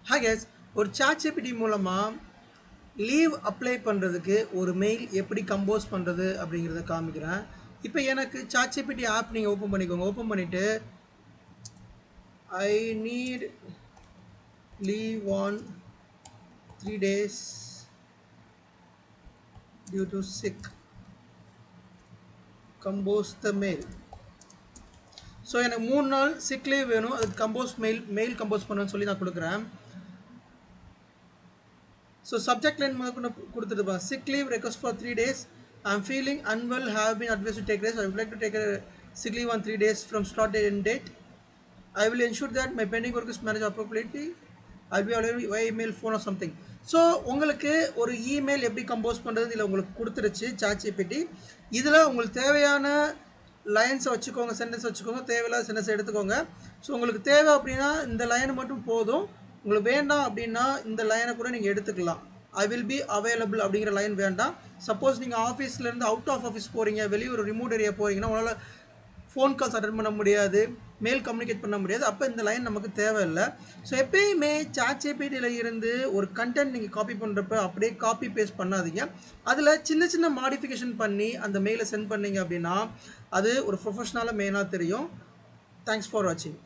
Hi guys, ஒரு ChatGPT மூலமா leave apply பண்ணுறதுக்கு ஒரு மெயில் எப்படி கம்போஸ் பண்ணுறது அப்படிங்கிறத காமிக்கிறேன். இப்போ எனக்கு ChatGPT ஆப் நீங்கள் ஓப்பன் பண்ணிக்கோங்க. ஓப்பன் பண்ணிவிட்டு I need leave on 3 days due to sick, compose the mail. So எனக்கு 3 நாள் சிக் லீவ் வேணும், அதுக்கு கம்போஸ் மெயில் கம்போஸ் பண்ணணும்னு சொல்லி நான் கொடுக்குறேன். So subject line கொடுத்துருப்பா sick leave request for 3 days. I'm feeling unwell, have been advised to take rest. I would like to take a sick leave on 3 days from start date and date. I will ensure that my pending work is managed appropriately. I'll be available via email, phone or something. So உங்களுக்கு ஒரு email எப்படி compose பண்ணுறது இதில் உங்களுக்கு கொடுத்துருச்சு ChatGPT. இதில் உங்களுக்கு தேவையான லைன்ஸை வச்சுக்கோங்க, சென்டென்ஸ் வச்சுக்கோங்க, தேவையில்லாத சென்டென்ஸ் எடுத்துக்கோங்க. ஸோ உங்களுக்கு தேவை அப்படின்னா இந்த லைன் மட்டும் போதும். உங்களுக்கு வேண்டாம் அப்படின்னா இந்த லைனை கூட நீங்கள் எடுத்துக்கலாம். ஐ வில் பி அவைலபிள் அப்படிங்கிற லைன் வேண்டாம். சப்போஸ் நீங்கள் ஆஃபீஸ்லேருந்து அவுட் ஆஃப் ஆஃபீஸ் போகிறீங்க, வெளியே ஒரு ரிமோட் ஏரியா போகிறீங்கன்னா உங்களால் ஃபோன் கால்ஸ் அட்டன் பண்ண முடியாது, மெயில் கம்யூனிகேட் பண்ண முடியாது, அப்போ இந்த லைன் நமக்கு தேவையில்லை. ஸோ எப்பயுமே ChatGPTயில் இருந்து ஒரு கண்டென்ட் நீங்கள் காப்பி பண்ணுறப்ப அப்படியே காப்பி பேஸ்ட் பண்ணாதீங்க. அதில் சின்ன சின்ன மாடிஃபிகேஷன் பண்ணி அந்த மெயிலை சென்ட் பண்ணீங்க அப்படின்னா அது ஒரு ப்ரொஃபஷ்னலாக மெயினாக தெரியும். தேங்க்ஸ் ஃபார் வாட்சிங்.